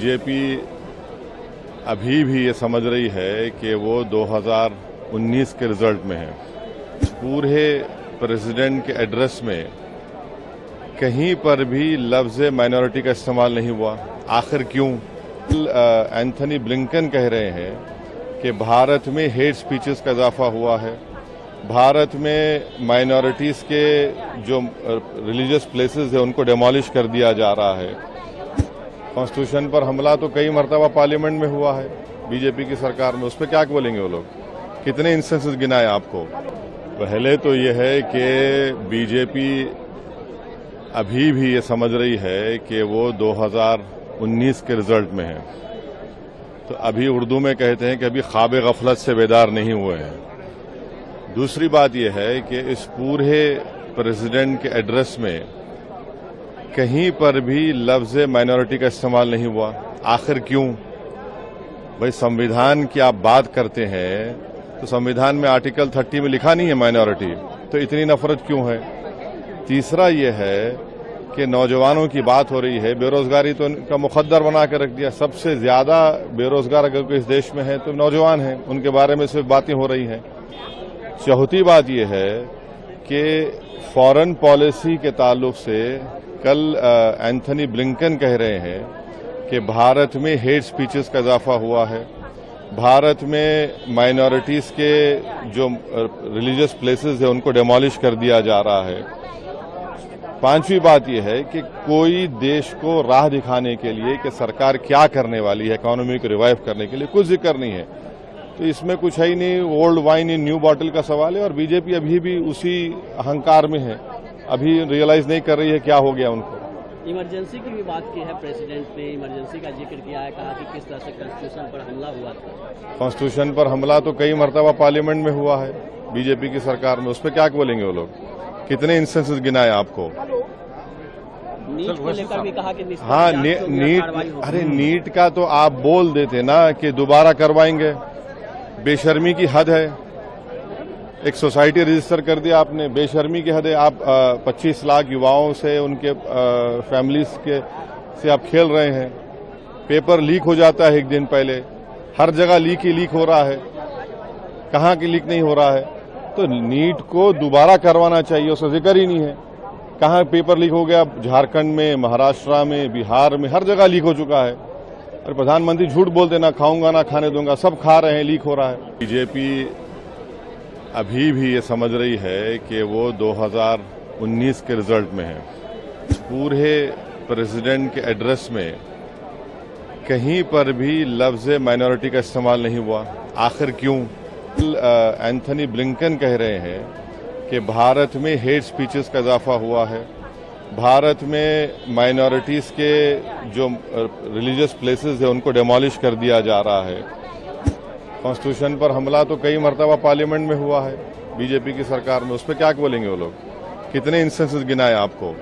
BJP अभी भी ये समझ रही है कि वो 2019 के रिजल्ट में है। पूरे प्रेसिडेंट के एड्रेस में कहीं पर भी लफ्ज़ माइनॉरिटी का इस्तेमाल नहीं हुआ। आखिर क्यों? एंथनी ब्लिंकन कह रहे हैं कि भारत में हेट स्पीचेस का इजाफा हुआ है, भारत में माइनॉरिटीज़ के जो रिलीजियस प्लेसेस है उनको डेमोलिश कर दिया जा रहा है। कॉन्स्टिट्यूशन पर हमला तो कई मरतबा पार्लियामेंट में हुआ है बीजेपी की सरकार में, उस पर क्या बोलेंगे वो लोग? कितने इंस्टेंसेस गिनाए आपको? पहले तो ये है कि बीजेपी अभी भी ये समझ रही है कि वो 2019 के रिजल्ट में है। तो अभी उर्दू में कहते हैं कि अभी ख्वाब गफलत से बेदार नहीं हुए हैं। दूसरी बात यह है कि इस पूरे प्रेसिडेंट के एड्रेस में कहीं पर भी लफ्ज़ माइनॉरिटी का इस्तेमाल नहीं हुआ। आखिर क्यों? भाई, संविधान की आप बात करते हैं तो संविधान में आर्टिकल 30 में लिखा नहीं है माइनॉरिटी, तो इतनी नफरत क्यों है? तीसरा यह है कि नौजवानों की बात हो रही है, बेरोजगारी तो उनका मुकद्दर बना कर रख दिया। सबसे ज्यादा बेरोजगार अगर कोई इस देश में है तो नौजवान हैं, उनके बारे में सिर्फ बातें हो रही हैं। चौथी बात यह है कि फॉरेन पॉलिसी के ताल्लुक से कल एंथनी ब्लिंकन कह रहे हैं कि भारत में हेट स्पीचेस का इजाफा हुआ है, भारत में माइनॉरिटीज़ के जो रिलीजियस प्लेसेस है उनको डेमोलिश कर दिया जा रहा है। पांचवी बात यह है कि कोई देश को राह दिखाने के लिए कि सरकार क्या करने वाली है इकोनॉमी को रिवाइव करने के लिए, कुछ जिक्र नहीं है। तो इसमें कुछ है ही नहीं, old wine in new bottle का सवाल है। और बीजेपी अभी भी उसी अहंकार में है, अभी रियलाइज नहीं कर रही है क्या हो गया उनको। इमरजेंसी की भी बात की है, प्रेसिडेंट ने इमरजेंसी का जिक्र किया है, कहा कि किस तरह से कॉन्स्टिट्यूशन पर हमला हुआ था। कॉन्स्टिट्यूशन पर हमला तो कई मरतबा पार्लियामेंट में हुआ है बीजेपी की सरकार में, उस पर क्या बोलेंगे वो लोग? कितने इंस्टेंसेस गिनाए आपको? नीट को लेकर भी कहा कि हाँ, अरे नीट का तो आप बोल देते ना कि दोबारा करवाएंगे। बेशर्मी की हद है। एक सोसाइटी रजिस्टर कर दिया आपने, बेशर्मी की हद है। आप 25 लाख युवाओं से, उनके फैमिलीज के से आप खेल रहे हैं। पेपर लीक हो जाता है एक दिन पहले, हर जगह लीक ही लीक हो रहा है, कहाँ की लीक नहीं हो रहा है? तो नीट को दोबारा करवाना चाहिए, उसका जिक्र ही नहीं है। कहाँ पेपर लीक हो गया? झारखंड में, महाराष्ट्र में, बिहार में, हर जगह लीक हो चुका है। और प्रधानमंत्री झूठ बोलते, ना खाऊंगा ना खाने दूंगा, सब खा रहे हैं, लीक हो रहा है। बीजेपी अभी भी ये समझ रही है कि वो 2019 के रिजल्ट में है। पूरे प्रेसिडेंट के एड्रेस में कहीं पर भी लफ्ज़ माइनॉरिटी का इस्तेमाल नहीं हुआ। आखिर क्यों? एंथनी ब्लिंकन कह रहे हैं कि भारत में हेट स्पीचेस का इजाफा हुआ है, भारत में माइनॉरिटीज़ के जो रिलीजियस प्लेसेस है उनको डेमोलिश कर दिया जा रहा है। कॉन्स्टिट्यूशन पर हमला तो कई मरतबा पार्लियामेंट में हुआ है बीजेपी की सरकार में, उस पर क्या बोलेंगे वो लोग? कितने इंस्टेंसेस गिनाए आपको?